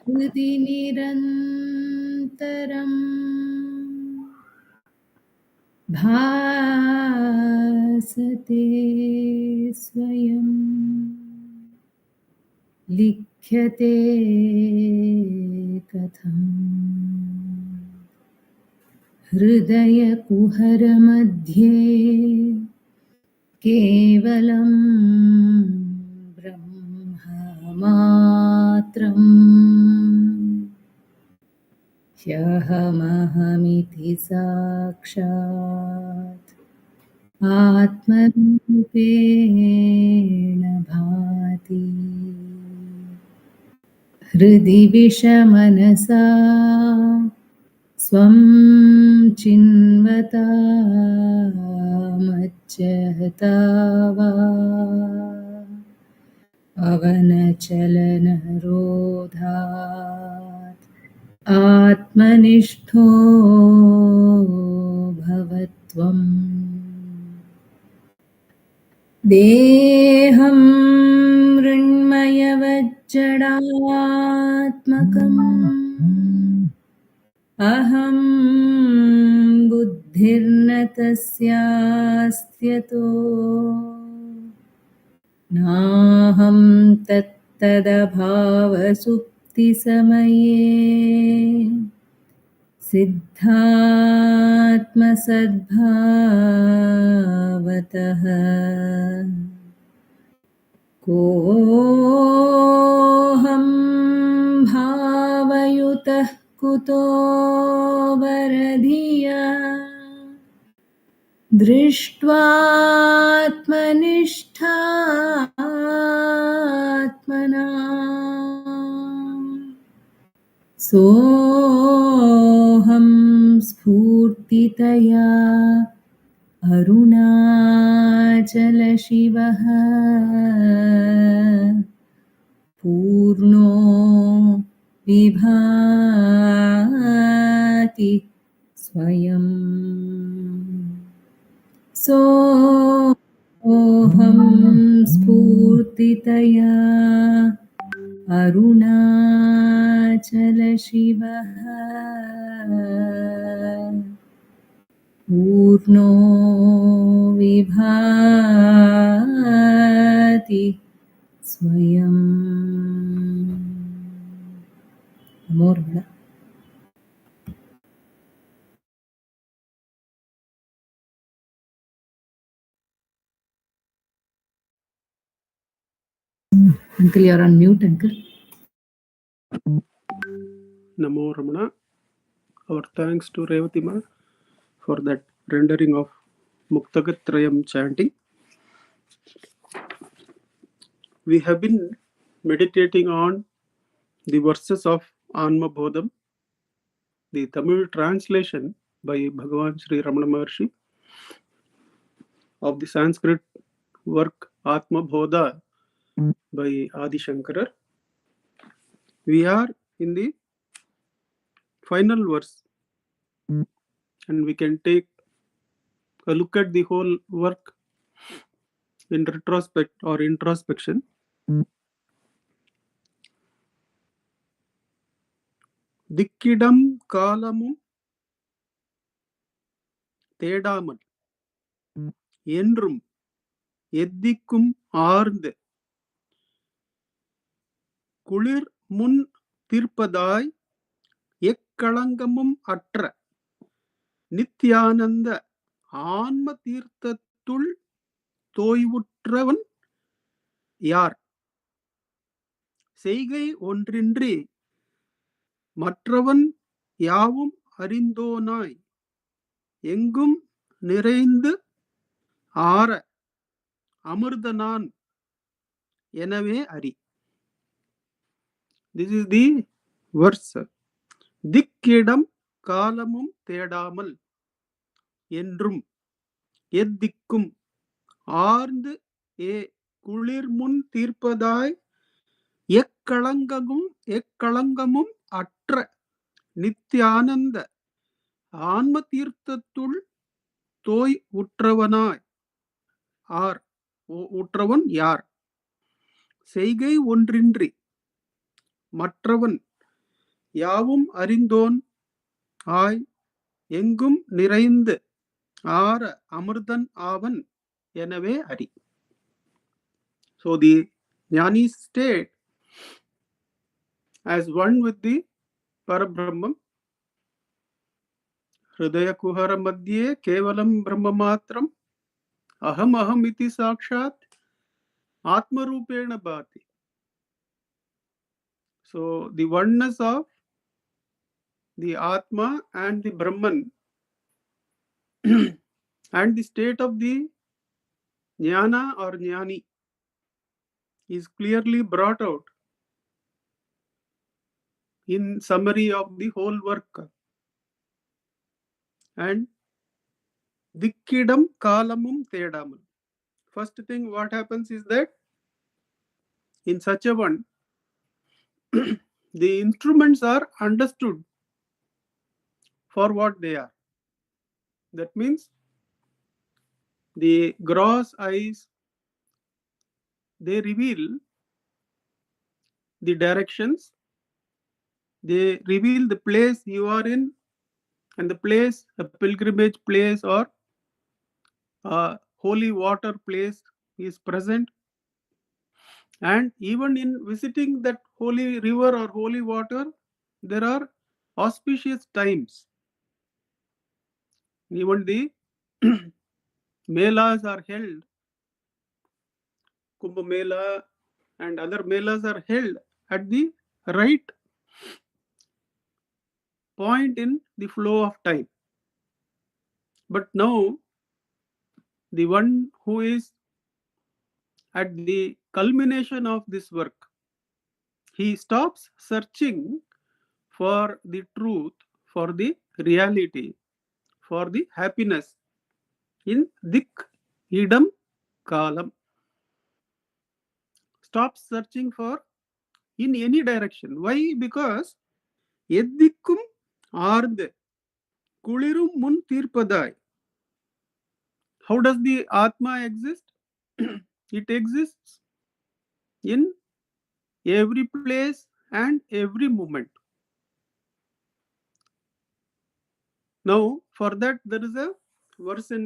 हृदि निरन्तरम् भासते स्वयं लिख्यते कथम् हृदयकुहरमध्ये केवलं ब्रह्ममात्रम् ह्यहमहमिति साक्षात् आत्मरूपेण भाति हृदि विषमनसा स्वं चिन्वता मज्जहता वा अवनचलनरोधात् आत्मनिष्ठो भवत्वम् देहं मृण्मयवज्जडात्मकम् अहं बुद्धिर्न तस्यास्त्यतो नाहं तत्तदभावसुप्तिसमये सिद्धात्मसद्भावतः कोऽहं भावयुतः कुतो वरधिया दृष्ट्वात्मनिष्ठात्मना सोऽहं स्फूर्तितया अरुणाचलशिवः पूर्णो विभाति स्वयं सोऽहं स्फूर्तितया अरुणाचलशिवः पूर्णो विभाति स्वयं. नमो रमण. Uncle, you're on mute, Uncle. Namo Ramana. Our thanks to Revatima for that rendering of Muktagatrayam chanting. We have been meditating on the verses of Anma bodham, the Tamil translation by Bhagavan Sri Ramana Maharshi of the Sanskrit work Atma Bodha by Adi Shankara. We are in the final verse and we can take a look at the whole work in retrospect or introspection. திக்கிடம் காலமும் தேடாமல் என்றும் எத்திக்கும் ஆர்ந்து குளிர் முன் தீர்ப்பதாய் எக்களங்கமும் அற்ற நித்யானந்த ஆன்ம தீர்த்தத்துள் தோய்வுற்றவன் யார்? செய்கை ஒன்றின்றி மற்றவன் யாவும் அறிந்தோனாய் எங்கும் நிறைந்து ஆற அமிர்தனான் எனவே அறி. This is the verse. திக்கிடம் காலமும் தேடாமல் என்றும் எத்திக்கும் ஆர்ந்து ஏ குளிர் முன் தீர்ப்பதாய் எக்களங்கமும் அற்ற நித்யானந்த ஆன்ம தீர்த்தத்துள் தோய் உற்றவனாய் உற்றவன் யார்? செய்கை ஒன்றின்றி மற்றவன் யாவும் அறிந்தோன் ஆய் எங்கும் நிறைந்து ஆர அமிர்தன் ஆவன் எனவே அறி. So the jnani state as one with the Parabrahman, Hridaya Kuhara Madhye Kevalam Brahma Matram Aham Aham Iti Sakshat Atma Rupena Bhati. So the oneness of the Atma and the Brahman and the state of the jnana or jnani is clearly brought out in summary of the whole work. And Dikkidam Kalamum Tedamam. First thing what happens is that in such a one, the instruments are understood for what they are. That means the gross eyes, they reveal the directions, they reveal the place you are in, and the place, a pilgrimage place or a holy water place is present. And even in visiting that holy river or holy water, there are auspicious times. Even the melas are held, Kumbh Mela and other melas are held at the right point in the flow of time. But now, the one who is at the culmination of this work, he stops searching for the truth, for the reality, for the happiness in dik, idam, kalam. Stops searching for in any direction. Why? Because எத்திக்கும் ஆர்ந்து குளிரும் முன் தீர்ப்பதாய். How does the Atma exist? It exists in every place and every moment. Now, for that, there is a verse in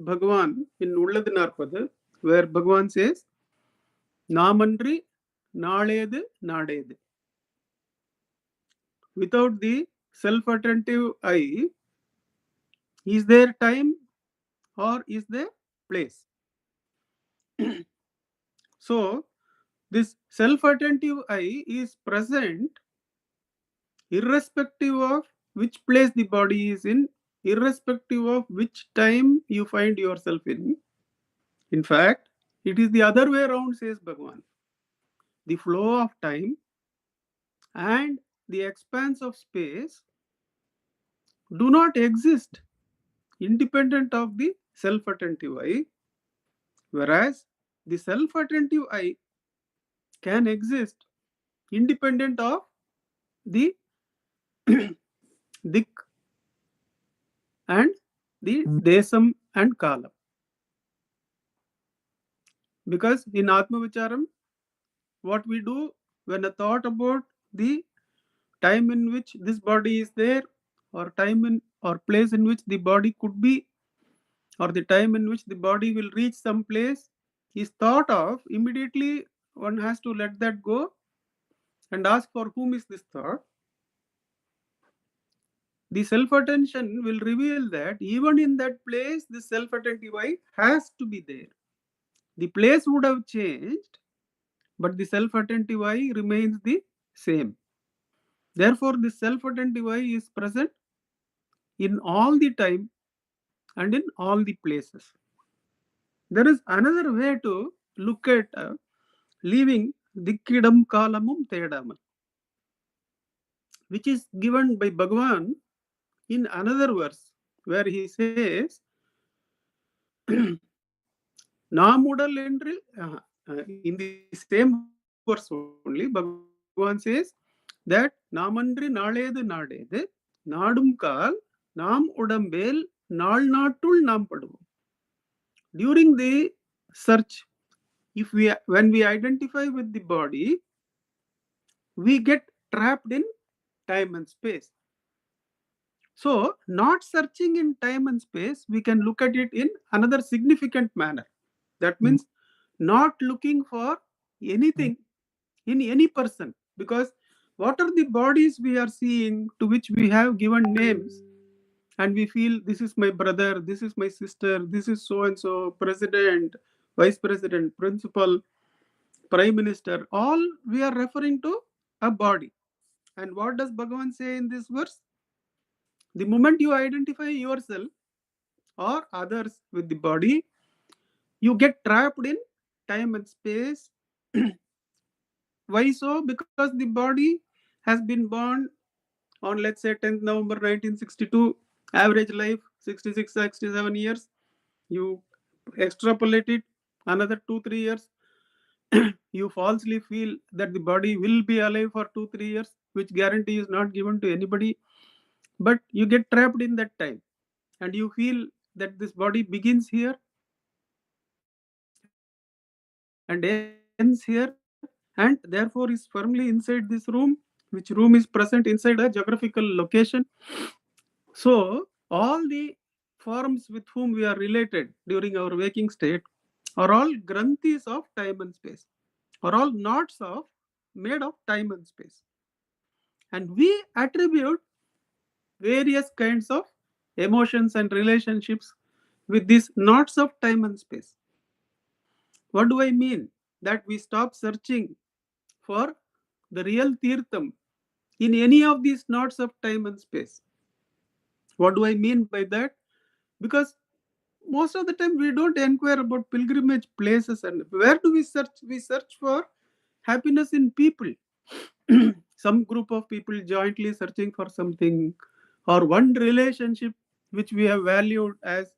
Bhagavan, in Ulladu Narpadu, where Bhagavan says, Namandri Naledu Nadedu. Without the self-attentive eye, is there time or is there place? So, this self-attentive eye is present irrespective of which place the body is in, irrespective of which time you find yourself in. In fact, it is the other way around, says Bhagavan. The flow of time and the expanse of space do not exist independent of the self-attentive eye, whereas the self-attentive eye can exist independent of the dik and the desam and kalam. Because in Atma Vicharam, what we do when a thought about the time in which this body is there, or time in or place in which the body could be, or the time in which the body will reach some place is thought of, immediately one has to let that go and ask for whom is this thought. The self-attention will reveal that even in that place, the self-attentive eye has to be there. The place would have changed, but the self-attentive eye remains the same. Therefore, the self-attentive eye is present in all the time and in all the places. There is another way to look at leaving Dikkidam Kalamum Tedamam, which is given by Bhagavan in another verse, where he says, Namudal Endril, in the same verse only, Bhagavan says that Namandri Naledu Nadedu, Nadum Kal, Nam Udambel, Nal Natul Nam Padu. During the search, when we identify with the body, we get trapped in time and space. So, not searching in time and space, we can look at it in another significant manner. That means not looking for anything in any person, because what are the bodies we are seeing to which we have given names, and we feel this is my brother, this is my sister, this is so and so, president, vice president, principal, prime minister, all we are referring to a body. And what does Bhagavan say in this verse? The moment you identify yourself or others with the body, you get trapped in time and space. Why so? Because the body has been born on, let's say, 10th November 1962, average life 66, 67 years. You extrapolate it another 2, 3 years, you falsely feel that the body will be alive for 2, 3 years, which guarantee is not given to anybody. But you get trapped in that time, and you feel that this body begins here and ends here, and therefore is firmly inside this room, which room is present inside a geographical location. So all the forms with whom we are related during our waking state are all granthis of time and space, are all knots of made of time and space. And we attribute various kinds of emotions and relationships with these knots of time and space. What do I mean? That we stop searching for the real tirtham in any of these knots of time and space. What do I mean by that? Because most of the time we don't inquire about pilgrimage places, and where do we search? We search for happiness in people. Some group of people jointly searching for something, or one relationship which we have valued as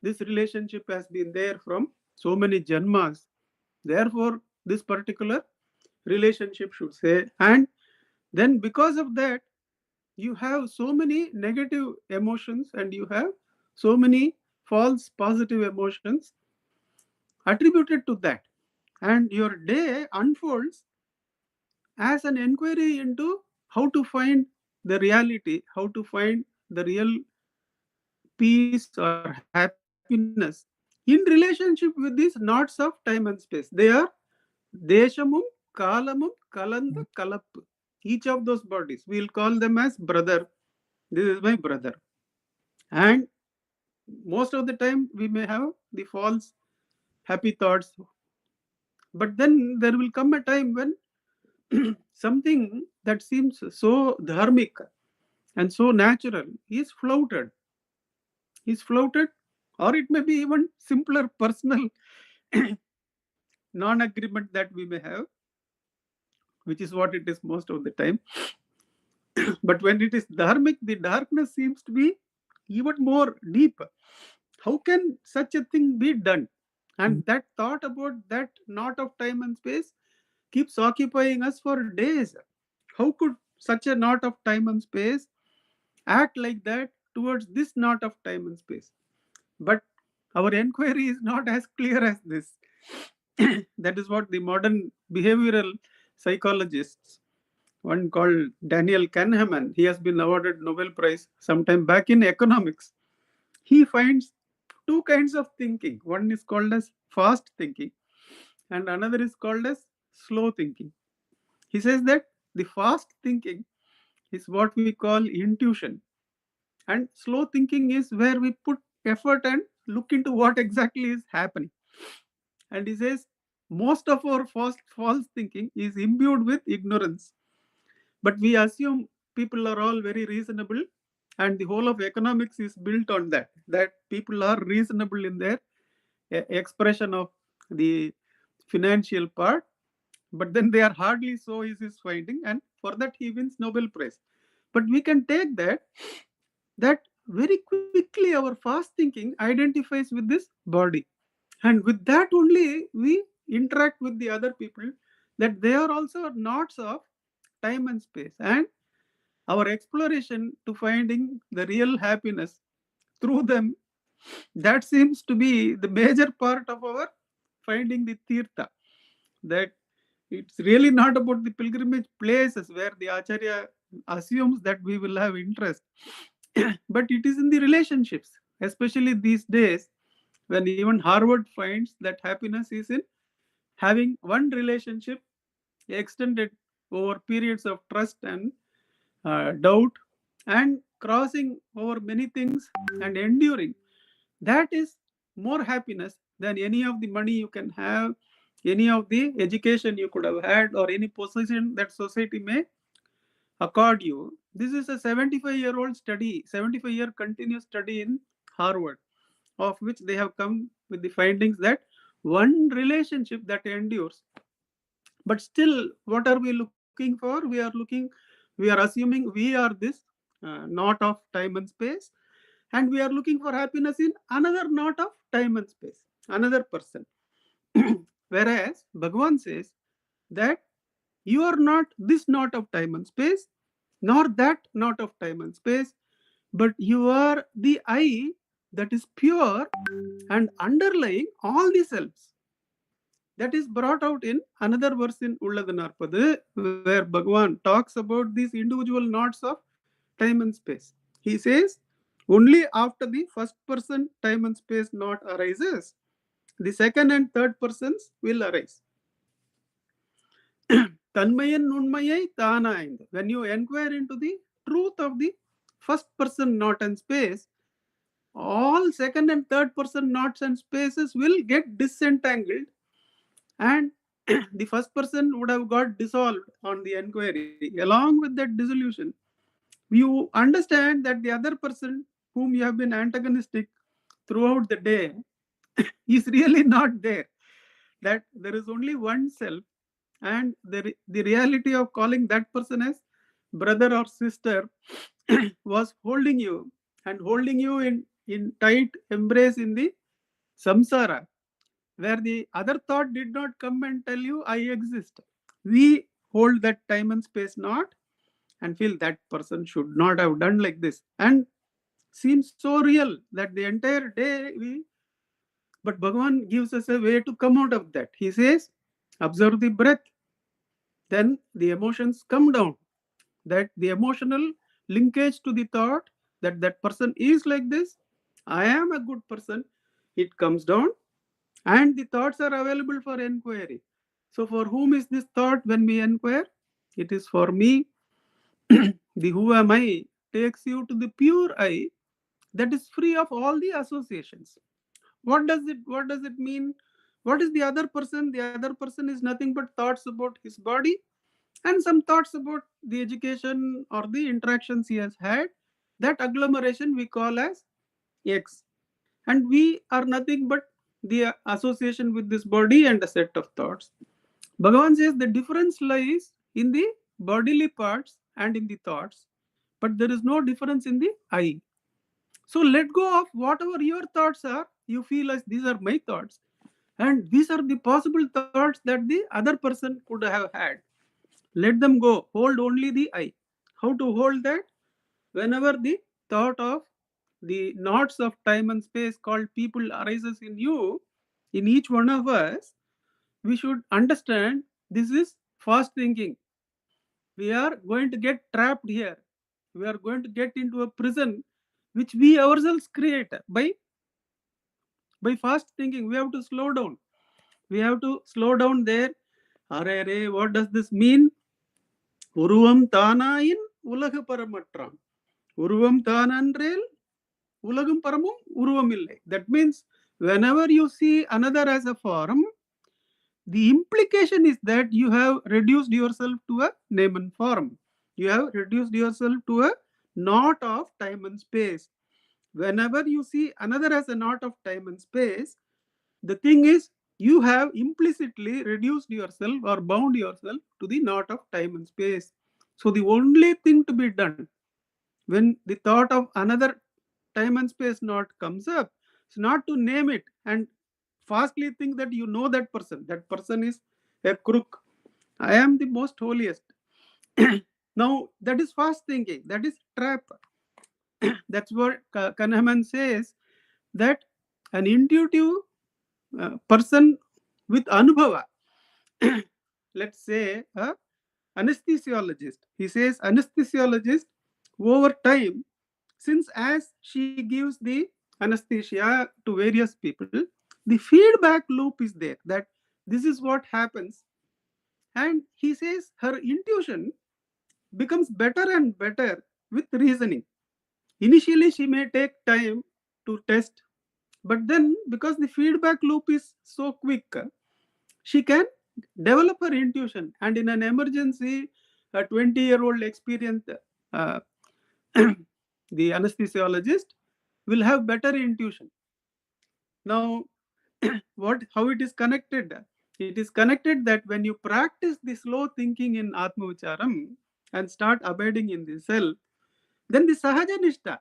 this relationship has been there from so many janmas. Therefore, this particular relationship should say, and then because of that, you have so many negative emotions and you have so many false positive emotions attributed to that. And your day unfolds as an inquiry into how to find the reality, how to find the real peace or happiness in relationship with these knots of time and space. They are deshamum, kalamum, kalanda, kalap. Each of those bodies, we'll call them as brother. This is my brother. And most of the time, we may have the false happy thoughts. But then there will come a time when something that seems so dharmic and so natural is flouted. Is flouted, or it may be even simpler personal non-agreement that we may have, which is what it is most of the time. But when it is dharmic, the darkness seems to be even more deep. How can such a thing be done? And that thought about that knot of time and space keeps occupying us for days. How could such a knot of time and space act like that towards this knot of time and space? But our inquiry is not as clear as this. That is what the modern behavioral psychologists, one called Daniel Kahneman, he has been awarded Nobel Prize sometime back in economics. He finds two kinds of thinking. One is called as fast thinking, and another is called as slow thinking. He says that the fast thinking is what we call intuition, and slow thinking is where we put effort and look into what exactly is happening. And he says most of our false thinking is imbued with ignorance, but we assume people are all very reasonable, and the whole of economics is built on that people are reasonable in their expression of the financial part, but then they are hardly so, is his finding, and for that he wins Nobel Prize. But we can take that very quickly our fast thinking identifies with this body, and with that only we interact with the other people, that they are also knots of time and space, and our exploration to finding the real happiness through them, that seems to be the major part of our finding the tirtha. That it's really not about the pilgrimage places where the acharya assumes that we will have interest. But it is in the relationships, especially these days, when even Harvard finds that happiness is in having one relationship extended over periods of trust and doubt, and crossing over many things and enduring. That is more happiness than any of the money you can have, any of the education you could have had, or any position that society may accord you. This is a 75-year-old study, 75-year continuous study in Harvard, of which they have come with the findings that one relationship that endures. But still, what are we looking for? We are assuming we are this knot of time and space, and we are looking for happiness in another knot of time and space, another person. Whereas Bhagavan says that you are not this knot of time and space, nor that knot of time and space, but you are the I that is pure and underlying all the selves. That is brought out in another verse in Ulladanarpadu, where Bhagavan talks about these individual knots of time and space. He says, only after the first person time and space knot arises, the second and third persons will arise. Tanmayan nunmayai tanaindu. When you inquire into the truth of the first person knot and space, all second and third person knots and spaces will get disentangled, and the first person would have got dissolved on the inquiry. Along with that dissolution, you understand that the other person whom you have been antagonistic throughout the day is really not there. That there is only one self, and the reality of calling that person as brother or sister was holding you, and holding you in tight embrace in the samsara, where the other thought did not come and tell you, I exist. We hold that time and space knot and feel that person should not have done like this, and seems so real that the entire day we. But Bhagavan gives us a way to come out of that. He says, observe the breath, then the emotions come down. That the emotional linkage to the thought that that person is like this, I am a good person, it comes down, and the thoughts are available for inquiry. So, for whom is this thought when we inquire? It is for me. The who am I takes you to the pure I that is free of all the associations. What does it mean? What is the other person? The other person is nothing but thoughts about his body, and some thoughts about the education or the interactions he has had. That agglomeration we call as X. And we are nothing but the association with this body and a set of thoughts. Bhagavan says the difference lies in the bodily parts and in the thoughts, but there is no difference in the I. So let go of whatever your thoughts are. You feel as these are my thoughts, and these are the possible thoughts that the other person could have had. Let them go. Hold only the I. How to hold that? Whenever the thought of the knots of time and space called people arises in you, in each one of us, we should understand this is fast thinking. We are going to get trapped here. We are going to get into a prison which we ourselves create by fast thinking. We have to slow down. We have to slow down there. Are, what does this mean? Uruvam tanayin ulaga paramatram. Uruvam tanandrel ulagum paramum uruvamille. That means whenever you see another as a form, the implication is that you have reduced yourself to a name and form. You have reduced yourself to a knot of time and space. Whenever you see another as a knot of time and space, the thing is you have implicitly reduced yourself or bound yourself to the knot of time and space. So the only thing to be done when the thought of another time and space knot comes up is not to name it and fastly think that you know that person. That person is a crook. I am the most holiest. Now that is fast thinking. That is trap. That's what Kahneman says, that an intuitive person with anubhava, let's say anesthesiologist. He says anesthesiologist over time, since as she gives the anesthesia to various people, the feedback loop is there that this is what happens. And he says her intuition becomes better and better with reasoning. Initially, she may take time to test, but then because the feedback loop is so quick, she can develop her intuition. And in an emergency, a 20-year-old experienced uh, the anesthesiologist will have better intuition. Now, how it is connected? It is connected that when you practice the slow thinking in Atma Vicharam and start abiding in the self, then the Sahaja Nishta,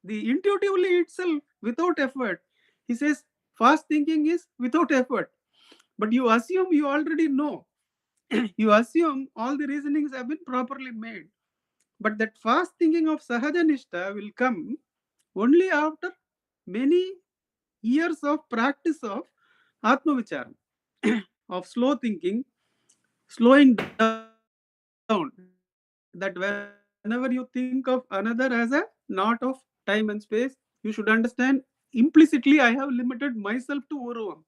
the intuitively itself, without effort. He says fast thinking is without effort, but you assume you already know. You assume all the reasonings have been properly made. But that fast thinking of Sahaja Nishta will come only after many years of practice of Atma Vicharam, of slow thinking, slowing down, that whenever you think of another as a not of time and space, you should understand implicitly I have limited myself to Uruvam.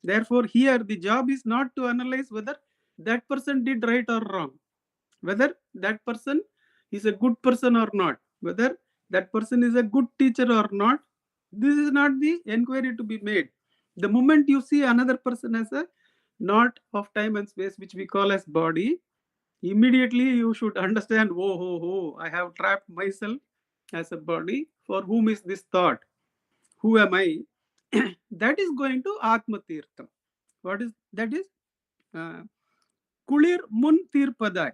Therefore, here the job is not to analyze whether that person did right or wrong, whether that person is a good person or not, whether that person is a good teacher or not. This is not the enquiry to be made. The moment you see another person as a not of time and space, which we call as body, immediately you should understand, oh, I have trapped myself as a body. For whom is this thought? Who am I? That is going to Atma Tirtham. What is that? Is uh, Kulir Mun Tirpadai.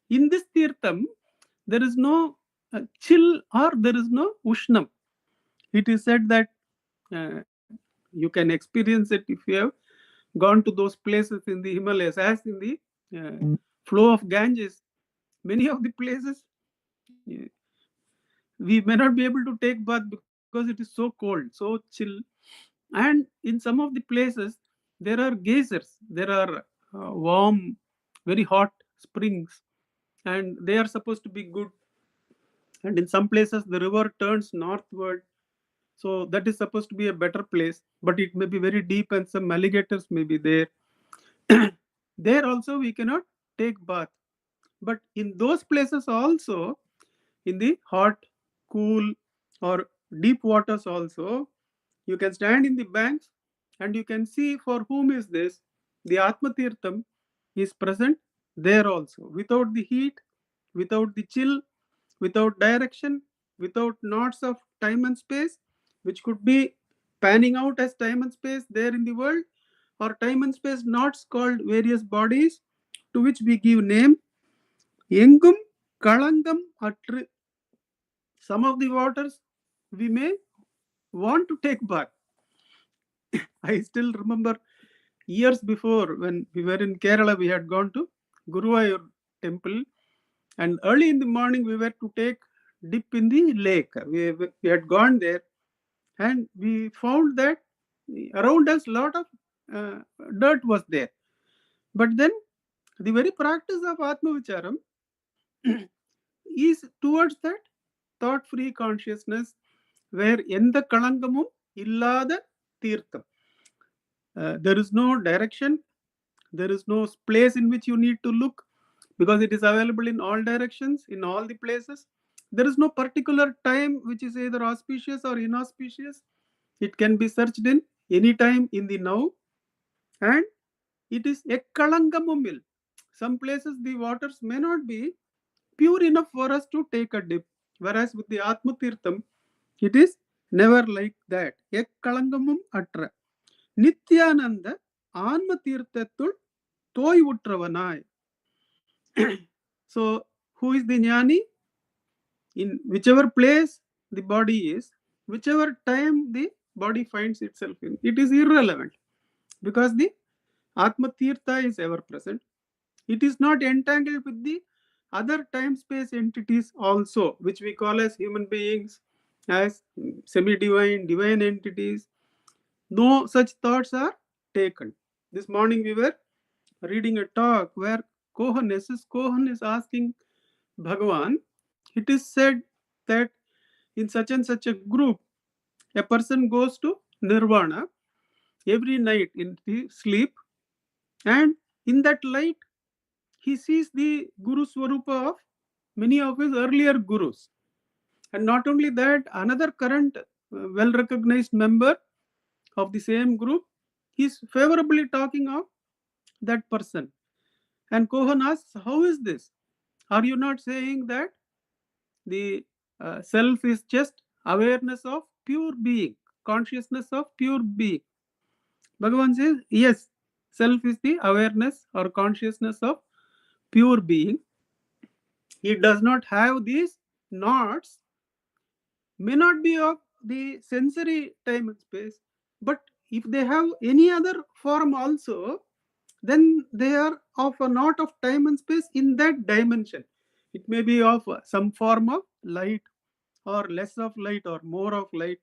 In this Tirtham, there is no chill or there is no Ushnam. It is said that uh, you can experience it if you have gone to those places in the Himalayas, as in the flow of Ganges. Many of the places we may not be able to take bath because it is so cold, so chill. And in some of the places, there are geysers, there are warm, very hot springs, and they are supposed to be good. And in some places, the river turns northward. So that is supposed to be a better place, but it may be very deep and some alligators may be there. There also we cannot take bath. But in those places also, in the hot, cool, or deep waters also, you can stand in the banks and you can see for whom is this. The Atma Tirtham is present there also, without the heat, without the chill, without direction, without knots of time and space, which could be panning out as time and space there in the world, or time and space knots called various bodies, to which we give name. Engum Kalangam Atru. Some of the waters we may want to take bath. I still remember years before when we were in Kerala, we had gone to Guruvayur temple, and early in the morning we were to take dip in the lake. We had gone there, and we found that around us lot of uh, dirt was there. But then the very practice of Atma Vicharam is towards that thought-free consciousness, where எந்த களங்கமும் இல்லாத தீர்த்தம். There is no direction, there is no place in which you need to look, because it is available in all directions, in all the places. There is no particular time which is either auspicious or inauspicious. It can be searched in any time in the now, and it is ekkalangamumil. Some places the waters may not be pure enough for us to take a dip, whereas with the Atma Tirtham, it is never like that. Ekkalangamum atra. Nityananda Anma Tirthathul Toy Utravanai. So, who is the Jnani? In whichever place the body is, whichever time the body finds itself in, it is irrelevant, because the Atma Tirtha is ever present. It is not entangled with the other time space entities also, which we call as human beings, as semi-divine, divine entities. No such thoughts are taken. This morning we were reading a talk where Kohan, SS Kohan is asking Bhagavan, it is said that in such and such a group, a person goes to nirvana every night in the sleep, and in that light he sees the Guru Swarupa of many of his earlier gurus. And not only that, another current well recognized member of the same group is favorably talking of that person. And Kohan asks, how is this? Are you not saying that the self is just awareness of pure being, consciousness of pure being? Bhagavan says, yes, self is the awareness or consciousness of pure being. It does not have these knots, may not be of the sensory time and space, but if they have any other form also, then they are of a knot of time and space in that dimension. It may be of some form of light, or less of light, or more of light,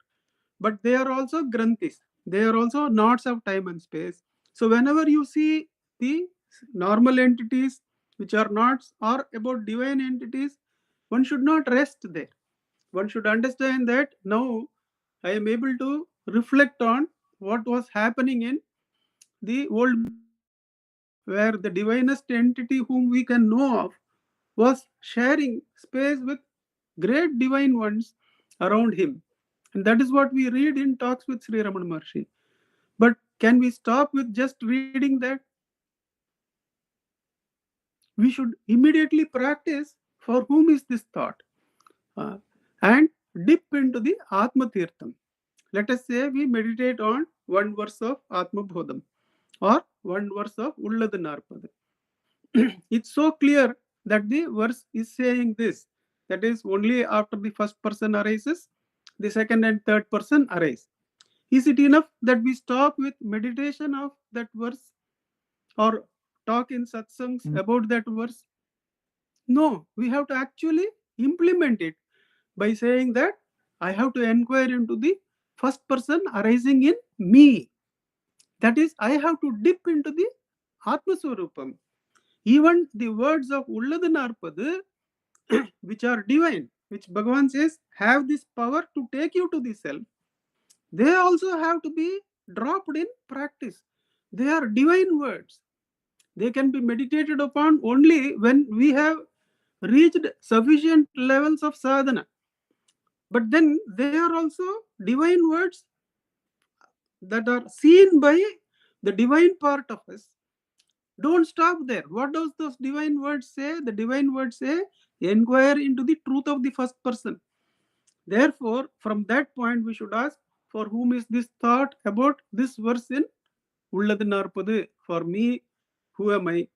but they are also granthis. They are also knots of time and space. So whenever you see the normal entities which are knots or about divine entities, one should not rest there. One should understand that now I am able to reflect on what was happening in the old Bengaluru, where the divinest entity whom we can know of was sharing space with great divine ones around him. And that is what we read in talks with Sri Ramana Maharshi. But can we stop with just reading that? We should immediately practice for whom is this thought, uh, and dip into the Atma Tirtham. Let us say we meditate on one verse of Atma bodham or one verse of Ulladu Narpadu. It's so clear that the verse is saying this, that is, only after the first person arises, the second and third person arise. Is it enough that we stop with meditation of that verse or talk in satsangs about that verse? No, we have to actually implement it by saying that I have to inquire into the first person arising in me. That is, I have to dip into the Atma Swarupam. Even the words of Ulladu Narpadu, which are divine, which Bhagavan says have this power to take you to the self, they also have to be dropped in practice. They are divine words. They can be meditated upon only when we have reached sufficient levels of sadhana. But then they are also divine words that are seen by the divine part of us. Don't stop there. What does those divine words say? The divine words say, inquire into the truth of the first person. Therefore, from that point, we should ask, for whom is this thought about this verse in Ulladu Narpadu? For me, who am I?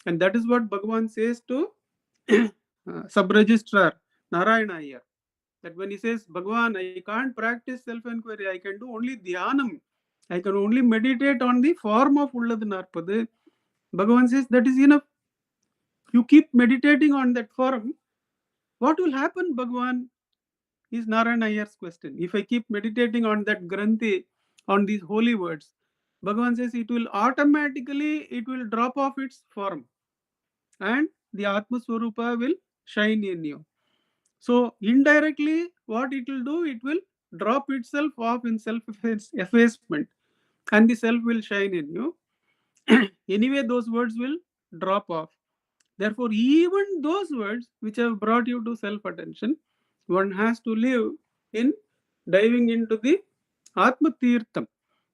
And that is what Bhagavan says to sub-registrar Narayana Iyer. That when he says, Bhagavan, I can't practice self-enquiry, I can do only dhyanam. I can only meditate on the form of Ulladu Narpadu. Bhagavan says, that is enough. You keep meditating on that form. What will happen, Bhagavan, is Narayana Iyer's question. If I keep meditating on that granthi, on these holy words, Bhagavan says it will automatically, it will drop off its form. And the Atma Swarupa will shine in you. So indirectly, what it will do, it will drop itself off in self-effacement, and the self will shine in you. Anyway, those words will drop off. Therefore, even those words which have brought you to self-attention, one has to live in diving into the Atma Tirtham.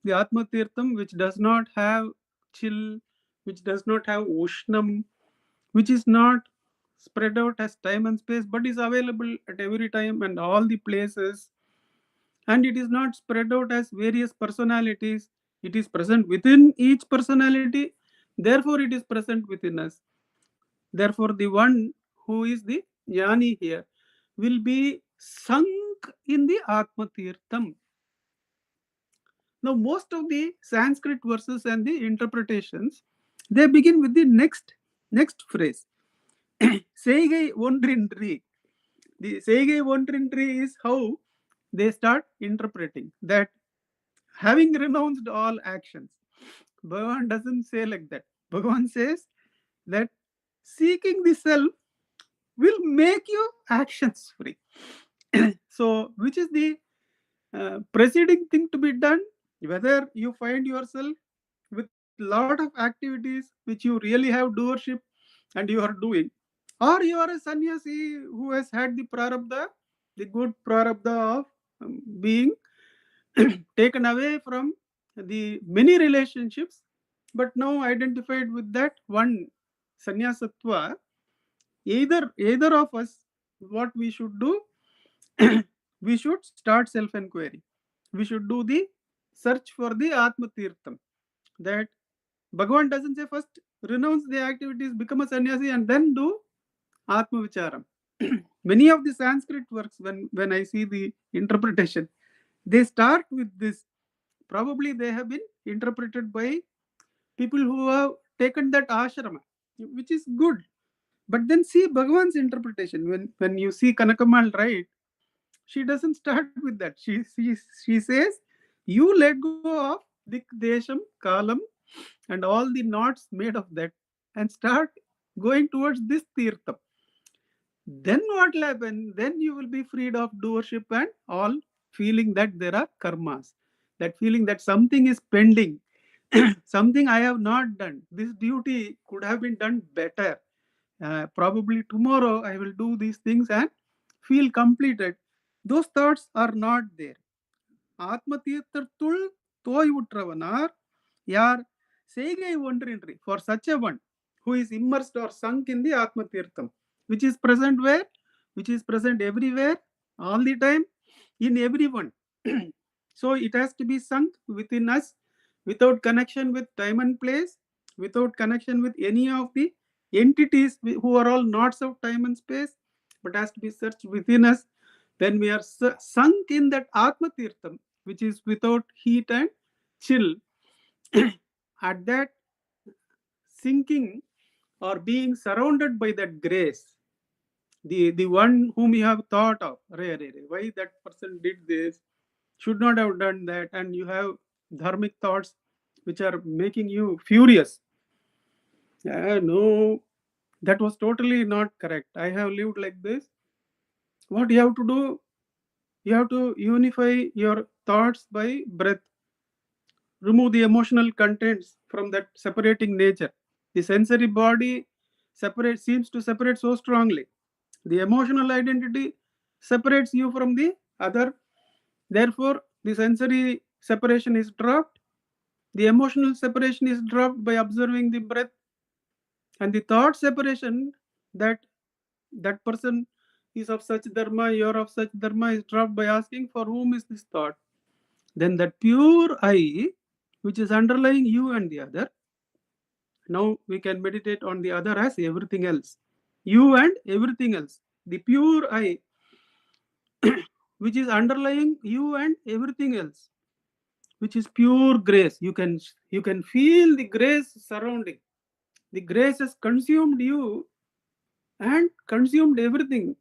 The Atma Tirtham which does not have chill, which does not have Ushnam, which is not spread out as time and space, but is available at every time and all the places. And it is not spread out as various personalities. It is present within each personality. Therefore, it is present within us. Therefore, the one who is the jnani here will be sunk in the Atma Tirtham. Now, most of the Sanskrit verses and the interpretations, they begin with the next phrase. Seigai onrinri. The Seigai onrinri is how they start interpreting that having renounced all actions. Bhagavan doesn't say like that. Bhagavan says that seeking the self will make you actions free. So, which is the preceding thing to be done? Whether you find yourself with lot of activities which you really have doership and you are doing, or you are a sannyasi who has had the prarabdha, the good prarabdha of being taken away from the many relationships, but now identified with that one sannyasatva. Either of us, what we should do, we should start self-enquiry. We should do the search for the Atma Tirtham. That Bhagavan doesn't say first renounce the activities, become a sannyasi, and then do Atma Vicharam. Many of the Sanskrit works, when I see the interpretation, they start with this. Probably they have been interpreted by people who have taken that ashrama, which is good. But then see Bhagavan's interpretation. When you see Kanakamal write, she doesn't start with that. She says, you let go of Dik Desham, Kalam, and all the knots made of that, and start going towards this Tirtham. Then what will happen? Then you will be freed of doership and all, feeling that there are karmas, that feeling that something is pending, something I have not done. This duty could have been done better. Probably tomorrow I will do these things and feel completed. Those thoughts are not there. ஆத்மதீர்த்தத்துள் தோய்வுற்றவனார் யார் செய்கை ஒன்றின்றி, for such a one who is immersed or sunk in the Atma Tirtham, which is present where? Which is present everywhere, all the time, in everyone. So it has to be sunk within us, without connection with time and place, without connection with any of the entities who are all knots of time and space, but has to be searched within us. When we are sunk in that Atma Tirtham, which is without heat and chill, at that sinking or being surrounded by that grace, the one whom you have thought of, why that person did this, should not have done that, and you have dharmic thoughts which are making you furious. No, that was totally not correct. I have lived like this. What you have to do? You have to unify your thoughts by breath. Remove the emotional contents from that separating nature. The sensory body seems to separate so strongly. The emotional identity separates you from the other. Therefore, the sensory separation is dropped. The emotional separation is dropped by observing the breath. And the thought separation, that person is of such dharma, you are of such dharma, is dropped by asking for whom is this thought. Then that pure I, which is underlying you and the other, now we can meditate on the other as everything else. You and everything else. The pure I, which is underlying you and everything else, which is pure grace. You can feel the grace surrounding. The grace has consumed you and consumed everything.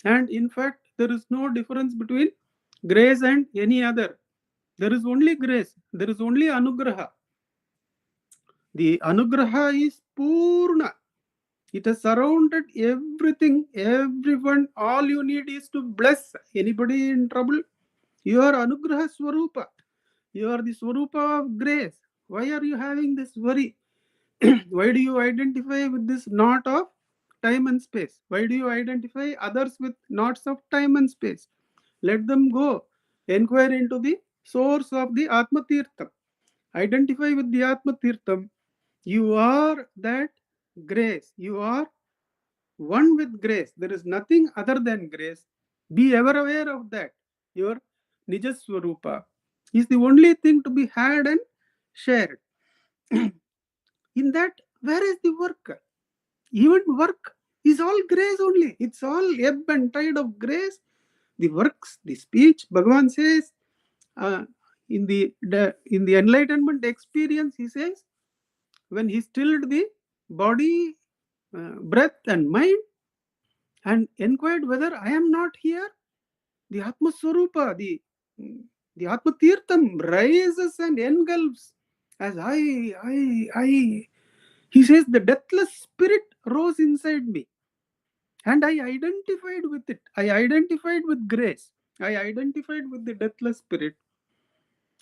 And in fact, there is no difference between grace and any other. There is only grace. There is only anugraha. The anugraha is purna. It has surrounded everything, everyone. All you need is to bless anybody in trouble. You are anugraha swarupa. You are the swarupa of grace. Why are you having this worry? Why do you identify with this knot of time and space? Why do you identify others with knots of time and space? Let them go. Inquire into the source of the Atma Tirtham. Identify with the Atma Tirtham. You are that grace. You are one with grace. There is nothing other than grace. Be ever aware of that. Your Nijaswarupa is the only thing to be had and shared. In that, where is the work? Even work is all grace only. It's all ebb and tide of grace. The works, the speech, Bhagavan says, in the enlightenment experience, he says, when he stilled the body, breath and mind, and inquired whether I am not here, the Atma Swarupa, the Atma Tirtham rises and engulfs as I. He says, the deathless spirit rose inside me. And I identified with it. I identified with grace. I identified with the deathless spirit.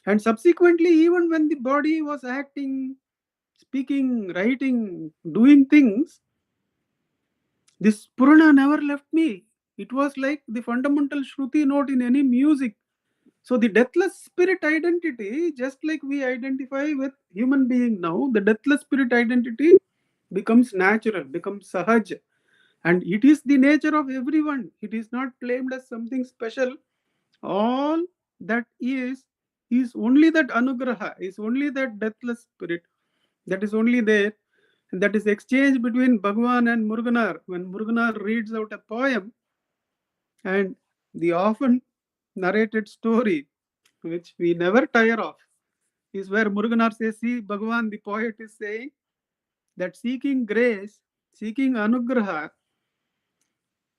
And subsequently, even when the body was acting, speaking, writing, doing things, this Purana never left me. It was like the fundamental Shruti note in any music. So the deathless spirit identity, just like we identify with human being now, the deathless spirit identity becomes natural, becomes sahaj. And it is the nature of everyone. It is not claimed as something special. All that is only that anugraha, is only that deathless spirit that is only there. And that is exchange between Bhagavan and Muruganar. When Muruganar reads out a poem, and the often narrated story, which we never tire of, is where Muruganar says, see, Bhagavan, the poet, is saying that seeking grace, seeking anugraha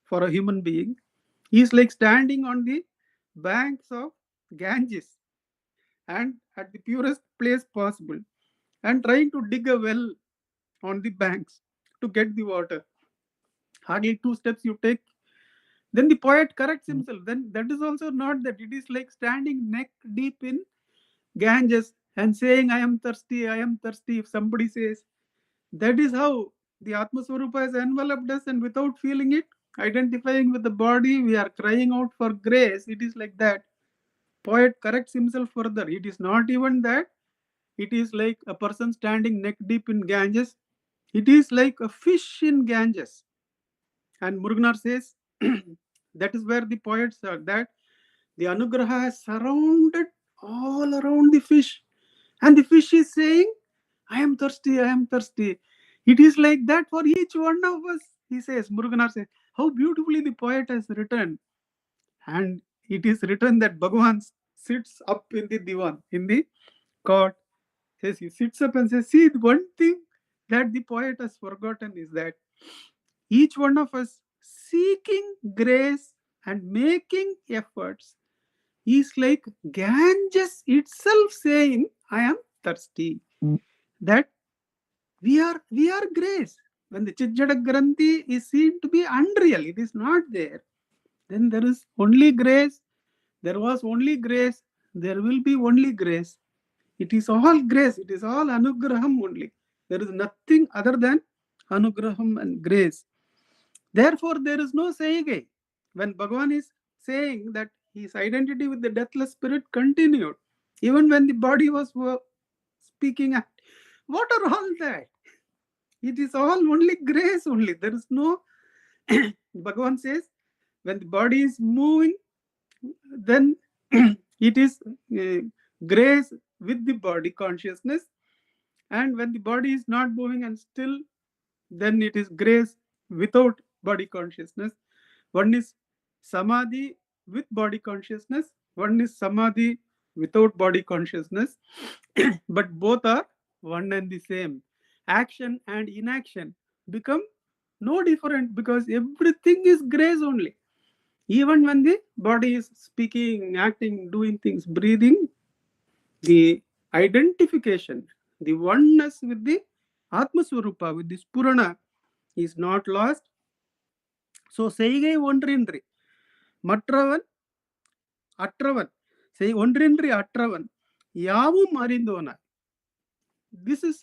for a human being is like standing on the banks of Ganges and at the purest place possible and trying to dig a well on the banks to get the water. Hardly 2 steps you take. Then the poet corrects himself. Then that is also not that. It is like standing neck deep in Ganges and saying, I am thirsty, I am thirsty. If somebody says, that is how the Atma Swarupa has enveloped us, and without feeling it, identifying with the body, we are crying out for grace. It is like that. Poet corrects himself further. It is not even that. It is like a person standing neck deep in Ganges. It is like a fish in Ganges. And Muruganar says, that is where the poets are, that the Anugraha has surrounded all around the fish. And the fish is saying, I am thirsty, I am thirsty. It is like that for each one of us, he says. Muruganar says, how beautifully the poet has written. And it is written that Bhagavan sits up in the divan, in the court. Says, he sits up and says, see, the one thing that the poet has forgotten is that each one of us seeking grace and making efforts is like Ganges itself saying, I am thirsty. That we are grace. When the Chijjada Granthi is seen to be unreal, it is not there. Then there is only grace. There was only grace. There will be only grace. It is all grace. It is all anugraham only. There is nothing other than anugraham and grace. Therefore, there is no Saigai. When Bhagavan is saying that his identity with the deathless spirit continued, even when the body was speaking, what are all that? It is all only grace only. There is no, Bhagavan says, when the body is moving, then it is grace with the body consciousness. And when the body is not moving and still, then it is grace without body consciousness. One is samadhi with body consciousness, one is samadhi without body consciousness, but both are one and the same. Action and inaction become no different because everything is grace only. Even when the body is speaking, acting, doing things, breathing, the identification, the oneness with the Atma Swarupa, with this Purana, is not lost. So, செய்கை ஒன்றின்றி மற்றவன் அற்றவன் செய் ஒன்றின்றி அற்றவன் யாவும் அறிந்தோனாய். This is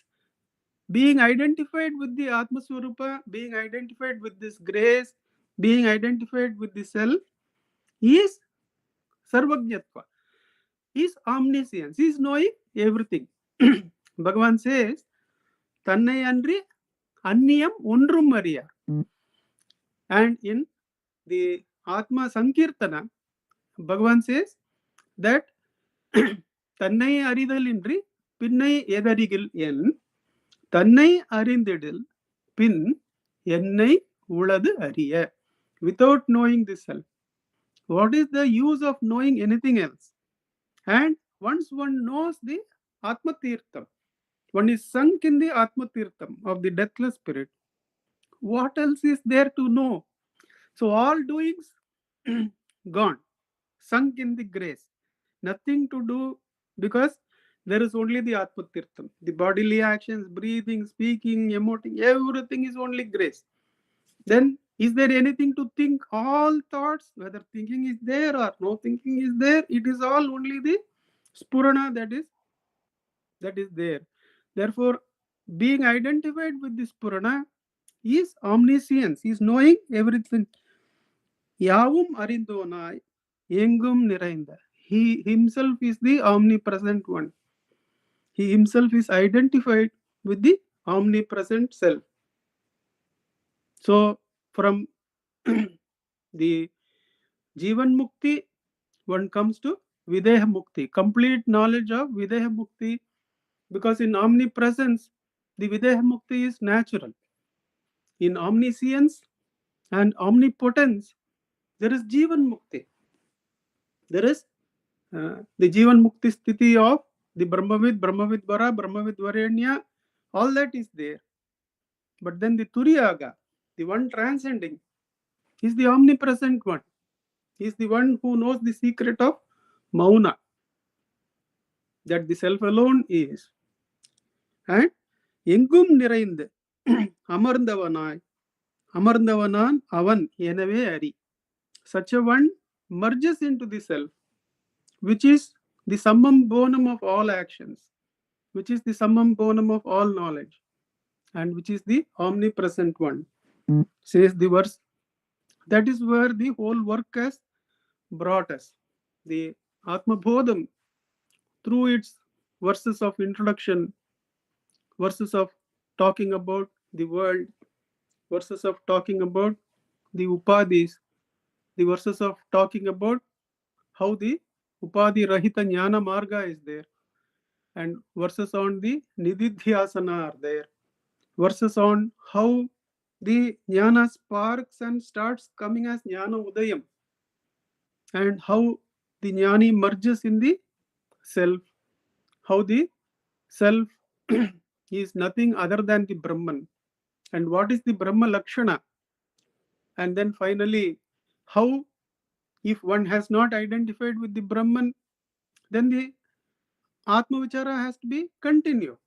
being identified with the Atma Swarupa, being identified with this grace, being identified with the self, is sarvajnatva, is omniscience, is knowing everything. Bhagavan says, தன்னை அன்றி அந்நியம் ஒன்றும் அறியார். And in the Atma Sankirtana, Bhagavan says that தன்னை அறிதலின்றி பின்னை எதறிகில் என் தன்னை அறிந்திடில் பின் என்னை உளது அறிய. Without knowing the self, what is the use of knowing anything else? And once one knows the Atma Tirtham, one is sunk in the Atma Tirtham of the deathless spirit, what else is there to know? So all doings gone, sunk in the grace, nothing to do, because there is only the Atmatirtham. The bodily actions, breathing, speaking, emoting, everything is only grace. Then is there anything to think? All thoughts, whether thinking is there or no thinking is there, it is all only the spurana that is there. Therefore, being identified with this spurana is omniscience, is knowing everything. Yavum arindonai, engum nirainda. He himself is the omnipresent one. He himself is identified with the omnipresent self. So, from the Jivan Mukti, one comes to Videha Mukti, complete knowledge of Videha Mukti, because in omnipresence, the Videha Mukti is natural. In omniscience and omnipotence, there is Jivan Mukti. There is the Jivan Mukti Sthiti of the Brahmavid, Brahmavid Vara, Brahmavid Varenya, all that is there. But then the Turiyaga, the one transcending, is the omnipresent one. He is the one who knows the secret of Mauna, that the self alone is. And Engum Nirainde, Amarndavanai, Amarndavanan Avan, Yenave Ari. Such a one merges into the self, which is the summum bonum of all actions, which is the summum bonum of all knowledge, and which is the omnipresent one, says the verse. That is where the whole work has brought us. The Atma bodham, through its verses of introduction, verses of talking about the world, verses of talking about the upadhis, the verses of talking about how the upadhi rahita jnana marga is there, and verses on the nididhyasana are there, verses on how the jnana sparks and starts coming as jnana udayam, and how the jnani merges in the self, how the self is nothing other than the Brahman, and what is the Brahma Lakshana, and then finally how, if one has not identified with the Brahman, then the Atma Vichara has to be continued,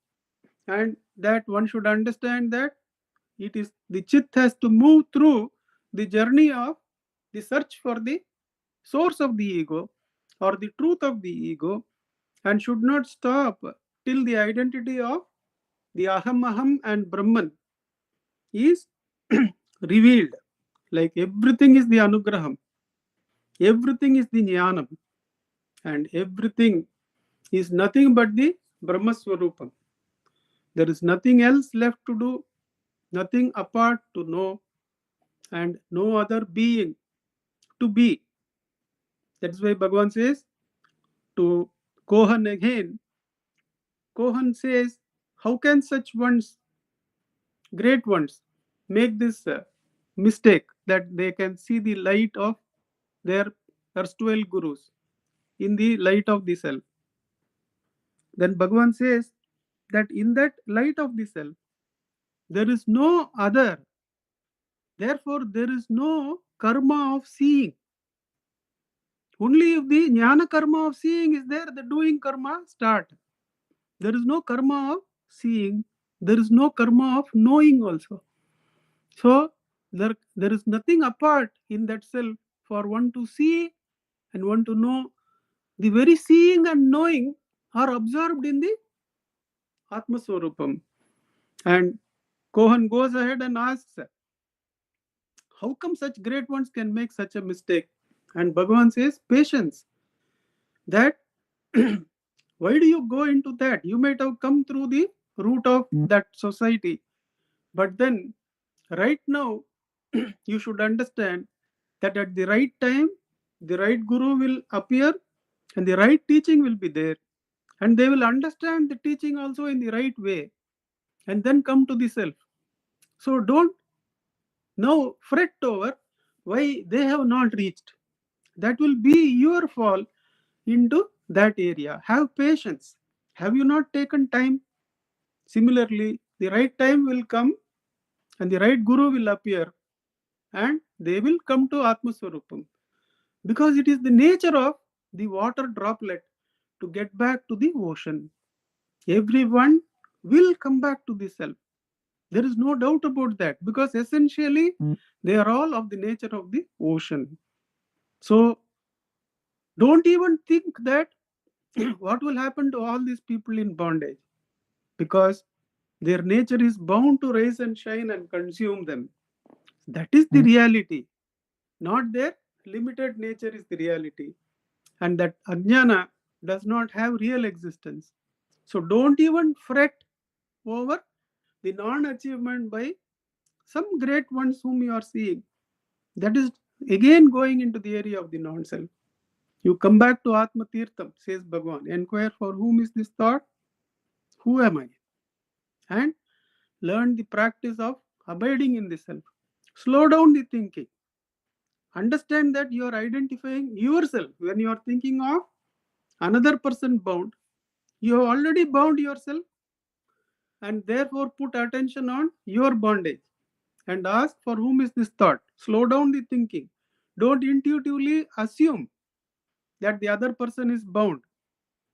and that one should understand that it is the Chit has to move through the journey of the search for the source of the ego or the truth of the ego, and should not stop till the identity of the Aham and Brahman is revealed. Like everything is the Anugraham, everything is the Jnanam, and everything is nothing but the Brahma Swarupam. There is nothing else left to do, nothing apart to know, and no other being to be. That's why Bhagavan says to Kohan again. Kohan says, how can such ones, great ones, make this mistake that they can see the light of their erstwhile gurus in the light of the self? Then Bhagavan says that in that light of the self, there is no other. Therefore, there is no karma of seeing. Only if the jnana karma of seeing is there, the doing karma start. There is no karma of seeing. There is no karma of knowing also. So, there is nothing apart in that self for one to see and one to know. The very seeing and knowing are absorbed in the Atma Swarupam. And Kohan goes ahead and asks, how come such great ones can make such a mistake? And Bhagavan says, patience. That why do you go into that? You might have come through the route of that society. But then, right now, you should understand that at the right time, the right guru will appear and the right teaching will be there. And they will understand the teaching also in the right way and then come to the self. So don't now fret over why they have not reached. That will be your fall into that area. Have patience. Have you not taken time? Similarly, the right time will come and the right guru will appear and they will come to Atma Swarupam. Because it is the nature of the water droplet to get back to the ocean. Everyone will come back to the self. There is no doubt about that, because essentially they are all of the nature of the ocean. So don't even think that what will happen to all these people in bondage, because their nature is bound to rise and shine and consume them. That is the reality, not their limited nature is the reality. And that ajnana does not have real existence. So don't even fret over the non achievement by some great ones whom you are seeing. That is again going into the area of the non self. You come back to Atma Tirtham, says Bhagavan. Inquire for whom is this thought? Who am I? And learn the practice of abiding in the self. Slow down the thinking. Understand that you are identifying yourself. When you are thinking of another person bound, you have already bound yourself, and therefore put attention on your bondage and ask for whom is this thought. Slow down the thinking. Don't intuitively assume that the other person is bound.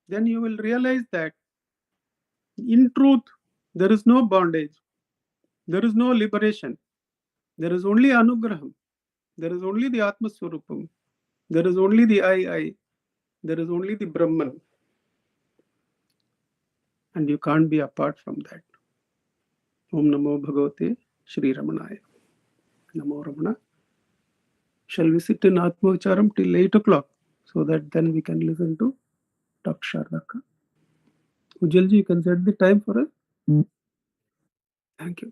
Then you will realize that in truth, there is no bondage, there is no liberation, there is only anugraham, there is only the Atma Swarupam, there is only the I, there is only the Brahman, and you can't be apart from that. Om Namo Bhagavate Shri Ramanaya. Namo Ramana. Shall we sit in Atma Vicharam till 8 o'clock so that then we can listen to Dr. Shardaka? Ujjalji, you can set the time for us. Thank you.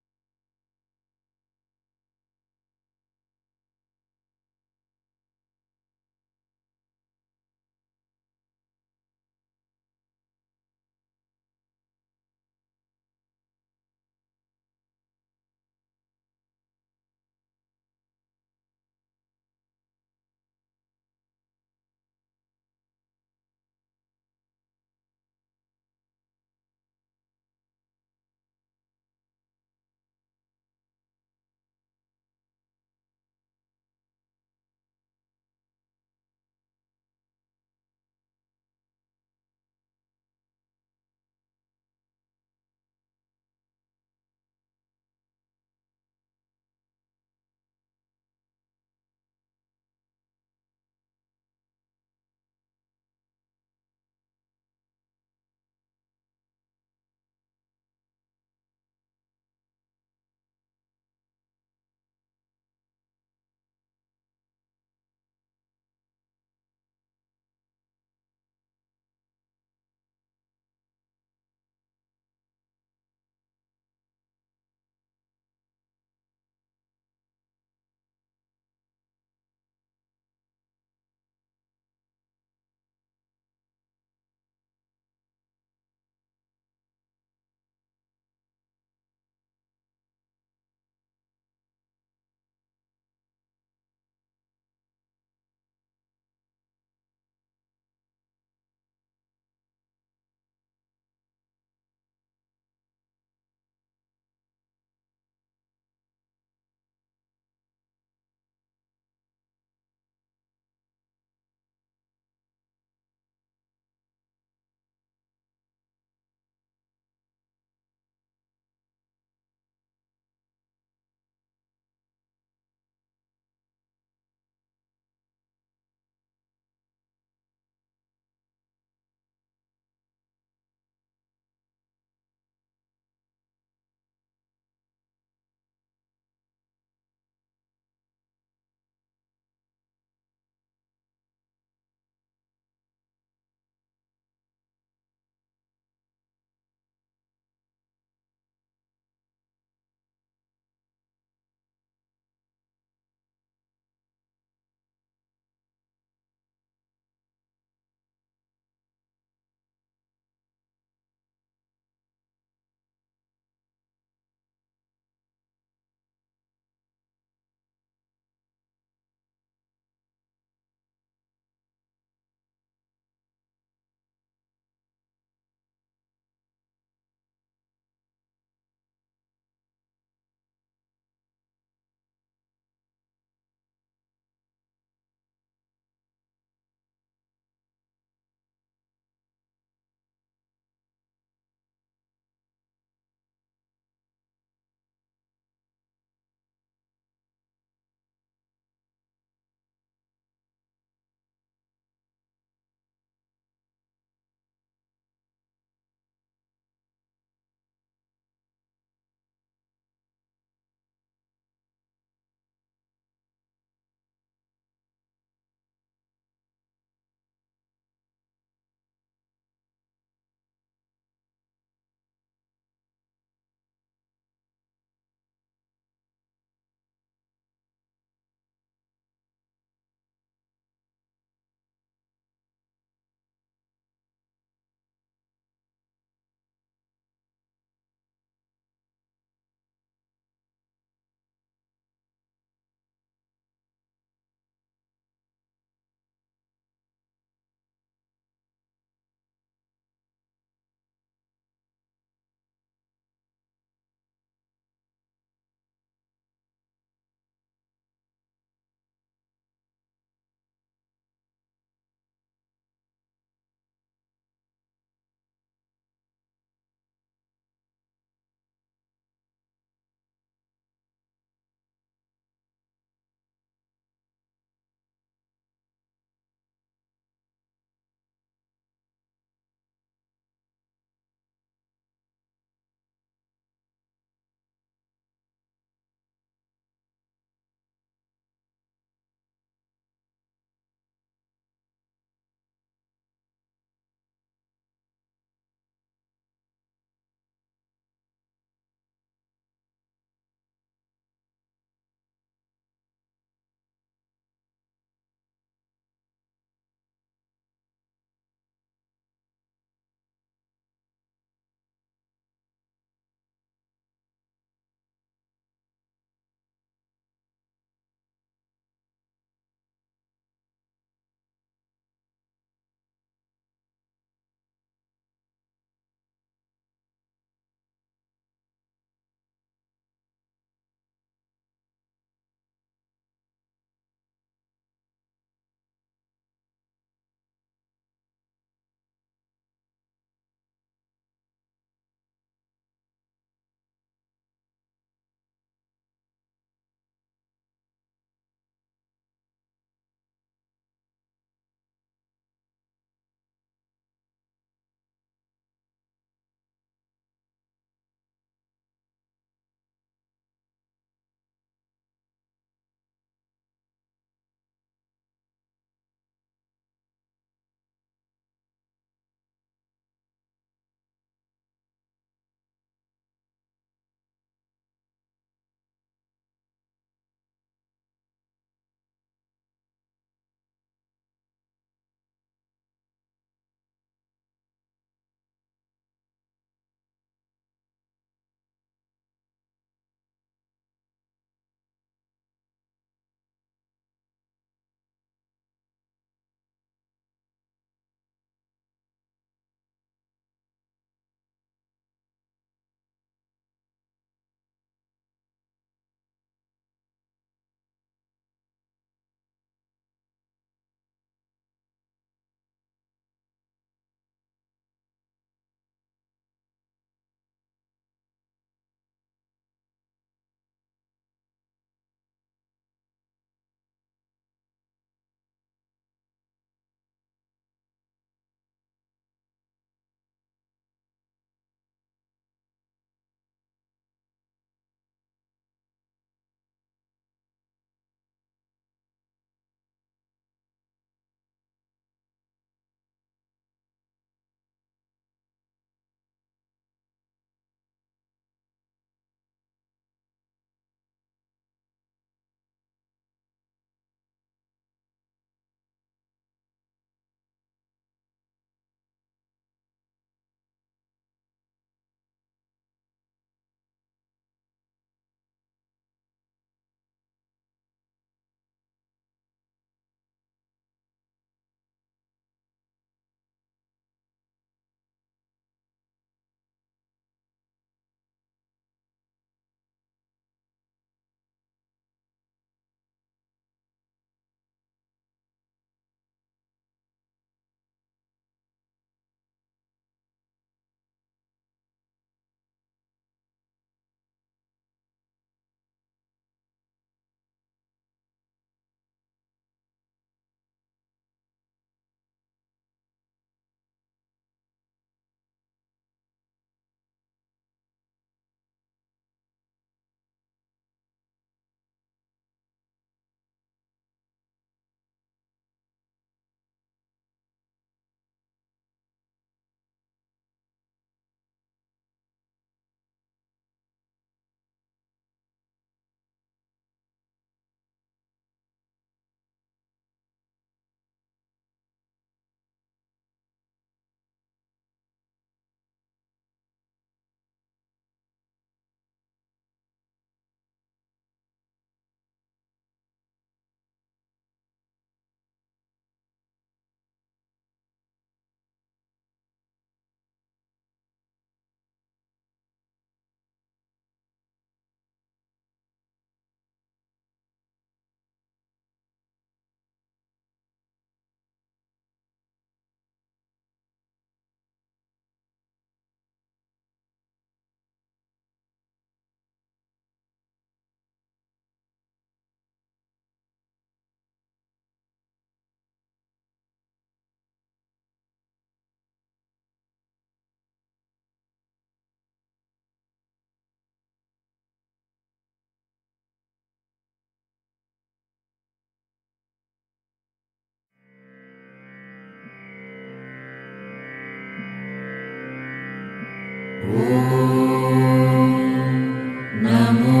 Namo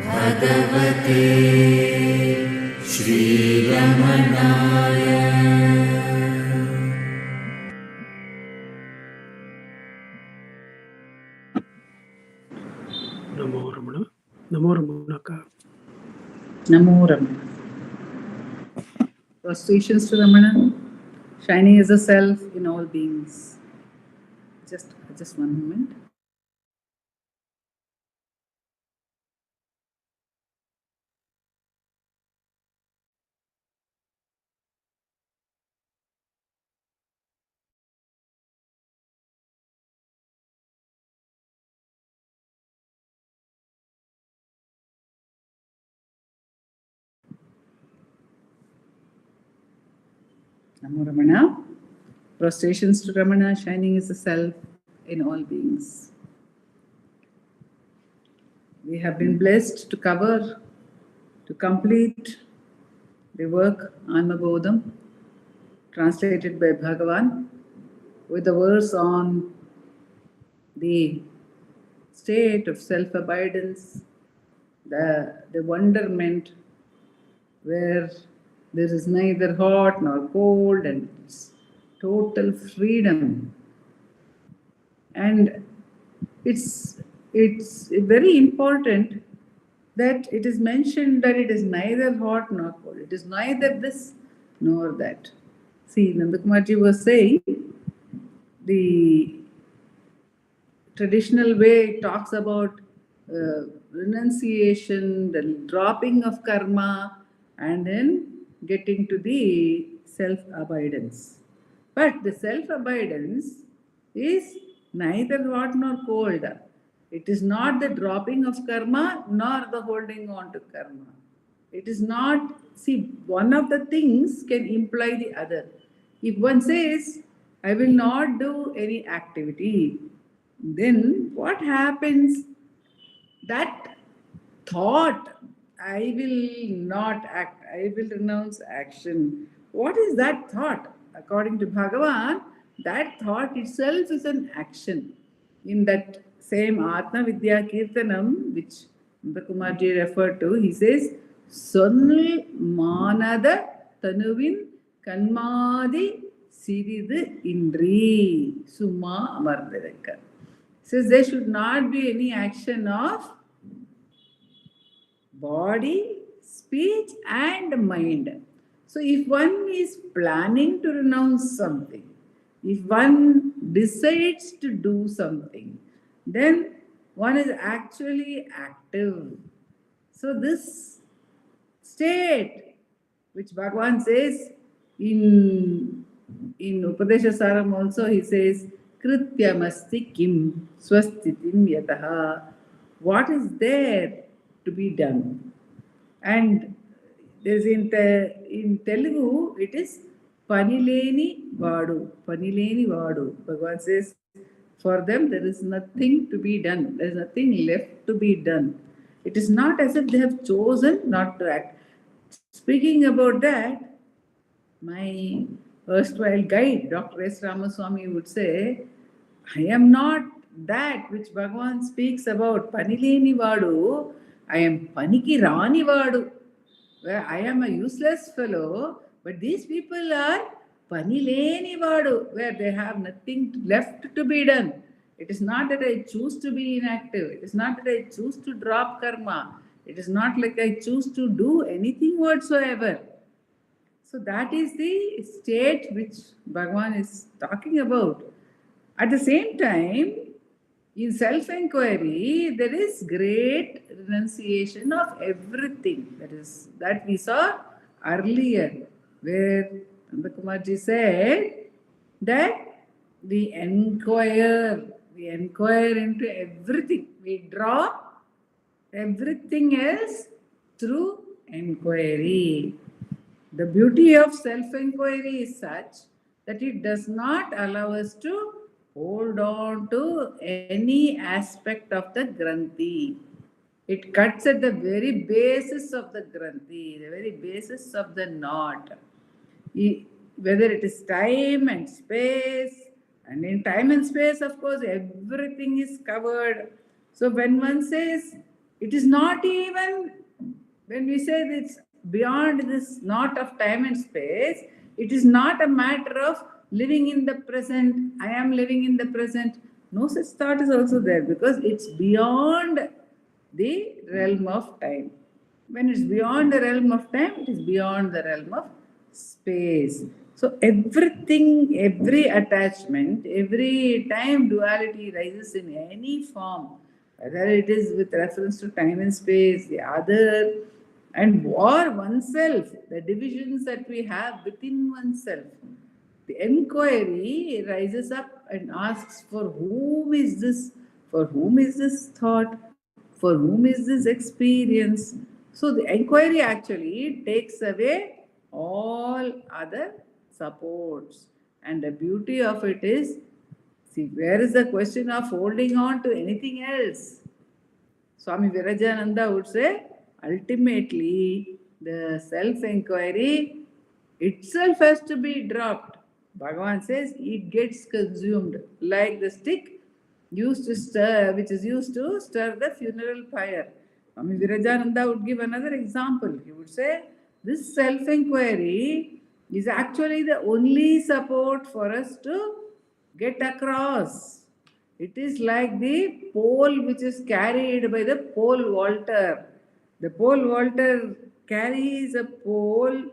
Bhagavate Shri Ramanaya. Namo Ramana. Namo Ramanaka. Namo Ramana. Prostrations to Ramana, shining as a self in all beings. Just one moment. Namo Ramana. Prostrations to Ramana, shining as a self in all beings. We have been blessed to complete the work Anma bodham, translated by Bhagavan, with the verse on the state of self-abidance, the wonderment where there is neither hot nor cold and it's total freedom. And it's very important that it is mentioned that it is neither hot nor cold. It is neither this nor that. See, Nandakumar was saying the traditional way talks about renunciation, the dropping of karma, and then getting to the self-abidance. But the self-abidance is neither hot nor cold. It is not the dropping of karma nor the holding on to karma. It is not, see, one of the things can imply the other. If one says, I will not do any activity, then what happens? That thought, I will not act, I will renounce action. What is that thought? According to Bhagavan, that thought itself is an action. In that same Atma Vidya Kirtanam, which Nandakumarji referred to, he says, Sonnul Manada Tanuvin Kanmadi Siridu Indri Summa Amarvedaka. Says there should not be any action of body, speech, and mind. So, if one is planning to renounce something, if one decides to do something, then one is actually active. So, this state, which Bhagavan says in Upadesha Saram also, he says, Krityamasti kim swastitim yataha. What is there to be done? And there's in Telugu, it is Panileni Vadu. Panileni Vadu. Bhagavan says, for them there is nothing to be done. There is nothing left to be done. It is not as if they have chosen not to act. Speaking about that, my erstwhile guide, Dr. S. Ramaswamy, would say, I am not that which Bhagavan speaks about, Panileni Vadu, I am Paniki Rani Vadu, where I am a useless fellow, but these people are Panileni Vadu, where they have nothing left to be done. It is not that I choose to be inactive, it is not that I choose to drop karma, it is not like I choose to do anything whatsoever. So that is the state which Bhagavan is talking about. At the same time, in self-enquiry, there is great renunciation of everything. That we saw earlier, where Nandakumarji said that we inquire into everything. We draw everything else through enquiry. The beauty of self-enquiry is such that it does not allow us to hold on to any aspect of the granthi. It cuts at the very basis of the granthi, the very basis of the knot. Whether it is time and space, And in time and space, of course, everything is covered. So when one says it is not even, when we say it's beyond this knot of time and space, it is not a matter of living in the present. I am living in the present. No such thought is also there, because it's beyond the realm of time. When it's beyond the realm of time, it is beyond the realm of space. So everything, every attachment, every time duality rises in any form, whether it is with reference to time and space, the other, and or oneself, the divisions that we have within oneself. The inquiry rises up and asks, for whom is this? For whom is this thought? For whom is this experience? So the inquiry actually takes away all other supports. And the beauty of it is, see, where is the question of holding on to anything else? Swami Virajananda would say, ultimately, the self-enquiry itself has to be dropped. Bhagavan says it gets consumed like the stick used to stir, which is used to stir the funeral pyre. Swami Virajananda would give another example. He would say, this self-enquiry is actually the only support for us to get across. It is like the pole which is carried by the pole vaulter. The pole vaulter carries a pole,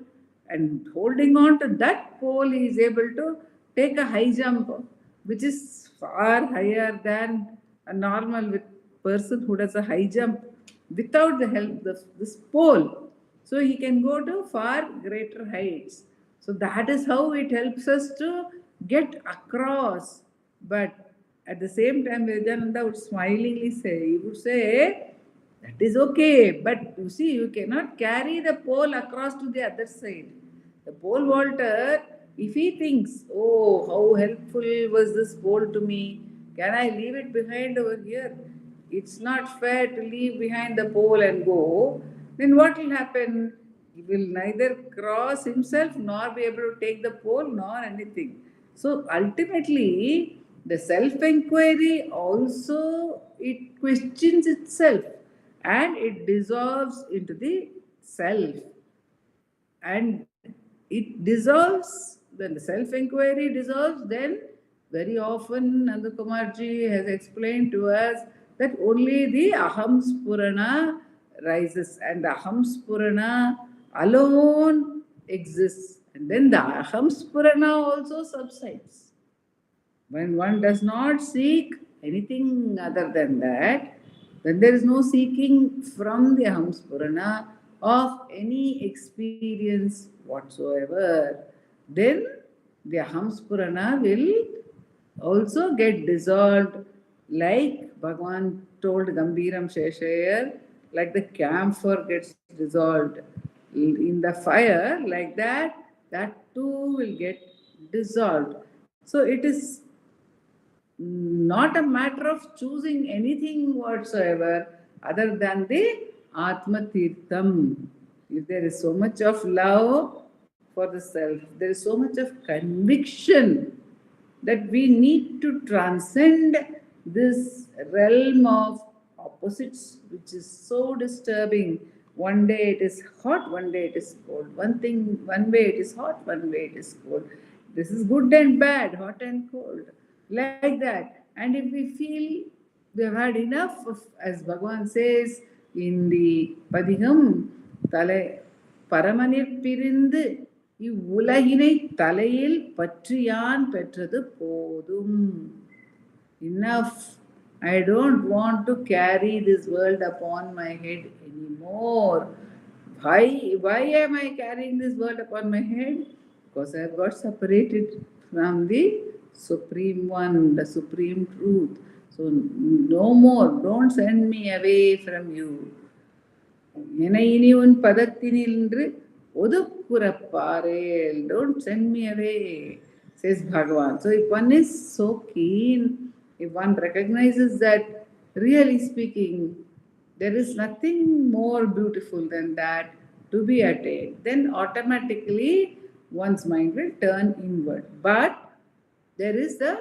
and holding on to that pole, he is able to take a high jump, which is far higher than a normal person who does a high jump without the help of this pole. So he can go to far greater heights. So that is how it helps us to get across. But at the same time, Vedananda would smilingly say, he would say, that is okay, but you see, you cannot carry the pole across to the other side. The pole vaulter, if he thinks, oh, how helpful was this pole to me, can I leave it behind over here? It's not fair to leave behind the pole and go. Then what will happen? He will neither cross himself nor be able to take the pole nor anything. So ultimately, the self-enquiry also, it questions itself and it dissolves into the self. And it dissolves, when the self-enquiry dissolves, then very often Nandakumarji has explained to us that only the aham spurana rises, and the aham spurana alone exists. And then the aham spurana also subsides. When one does not seek anything other than that, then there is no seeking from the aham spurana of any experience whatsoever. Then the aham spurana will also get dissolved, like Bhagavan told Gambiram Sheshayar, like the camphor gets dissolved in the fire, like that, that too will get dissolved. So it is not a matter of choosing anything whatsoever other than the Atma Tirtham. If there is so much of love for the self, there is so much of conviction that we need to transcend this realm of opposites, which is so disturbing. One day it is hot, one day it is cold. One way it is hot, one way it is cold. This is good and bad, hot and cold, like that. And if we feel we have had enough of, as Bhagavan says in the Padigam, Tale Paramanir Pirindu, இவ்வுலகினை தலையில் பற்றியான் பெற்றது போதும். Enough. I don't want to carry this world upon my head anymore. Why am I carrying this world upon my head? Because I have got separated from the Supreme One, the Supreme Truth. So no more. Don't send me away from you. என்னை இனி உன் பதத்தினில் என்று ஒதுக்குறப்பாரேல், don't send me away, says Bhagavan. So if one is so keen, if one recognizes that, really speaking, there is nothing more beautiful than that to be attained, then automatically one's mind will turn inward. But there is the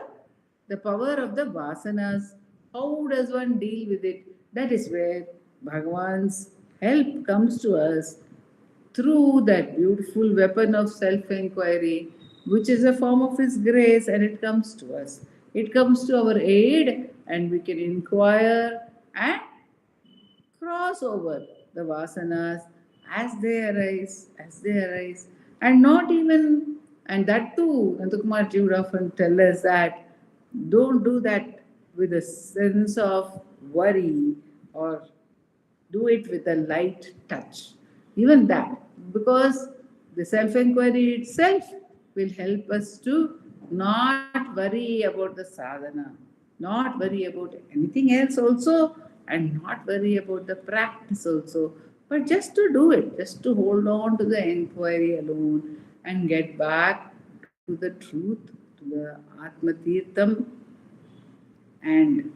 the power of the vasanas. How does one deal with it? That is where Bhagavan's help comes to us through that beautiful weapon of self inquiry, which is a form of His grace, and it comes to us. It comes to our aid, and we can inquire and cross over the vasanas as they arise, and not even, and that too, Nandakumar ji would often tell us that don't do that with a sense of worry, or do it with a light touch. Even that, because the self inquiry itself will help us to not worry about the sadhana, not worry about anything else also, and not worry about the practice also, but just to do it, just to hold on to the inquiry alone and get back to the truth, to the Atma Tirtham, and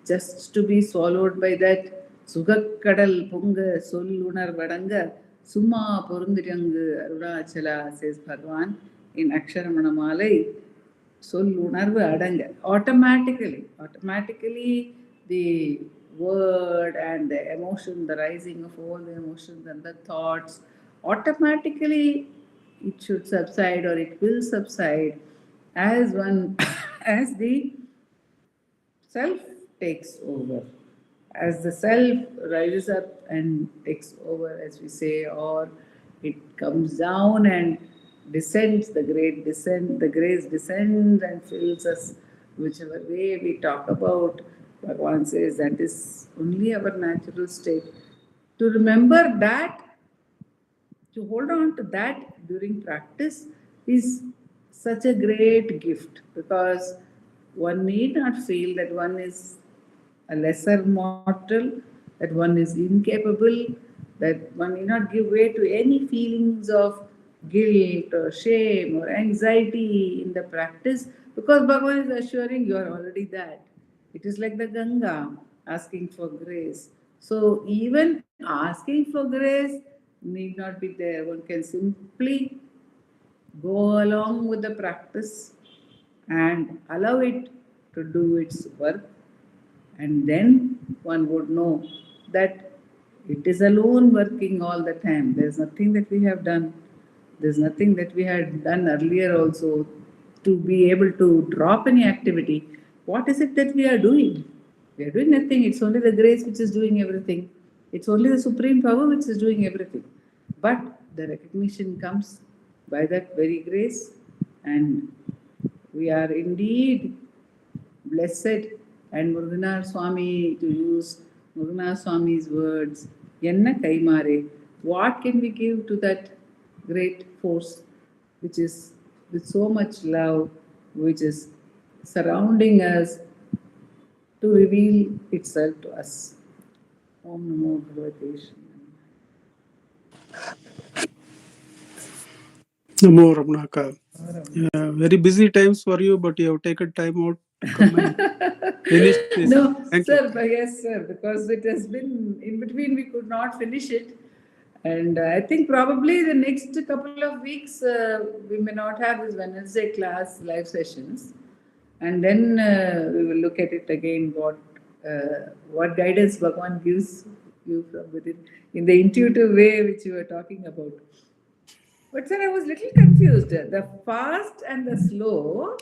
just to be swallowed by that Sugakadal Punga Solunar Vadanga Summa Purundirangu Arunachala, says Bhagavan in Aksharamana Malai. Solunarvu Adanga. Automatically the word and the emotion, the rising of all the emotions and the thoughts, automatically it should subside, or it will subside as one as the self takes over. As the self rises up and takes over, as we say, or it comes down and descends, the great descent, the grace descends and fills us, whichever way we talk about. Bhagavan says that is only our natural state. To remember that, to hold on to that during practice is such a great gift, because one need not feel that one is a lesser mortal, that one is incapable, that one need not give way to any feelings of guilt or shame or anxiety in the practice, because Bhagavan is assuring you are already that. It is like the Ganga asking for grace. So even asking for grace need not be there. One can simply go along with the practice and allow it to do its work, and then one would know that it is alone working all the time. There's nothing that we have done. There's nothing that we had done earlier also to be able to drop any activity. What is it that we are doing? We are doing nothing. It's only the grace which is doing everything. It's only the supreme power which is doing everything. But the recognition comes by that very grace, and we are indeed blessed. And Muruganar Swami, to use Muruganar Swami's words, Yenna Kaimare, what can we give to that great force which is with so much love, which is surrounding us to reveal itself to us? Om Namo Bhagavate Namo Ramana. Very busy times for you, but you have taken time out to come and finish this. No, Thank sir, you. yes, sir, because it has been in between, we could not finish it. And I think probably the next couple of weeks we may not have this Wednesday class live sessions, and then we will look at it again. What guidance Bhagavan gives you from within in the intuitive way which you were talking about. But sir, I was little confused. The fast and the slow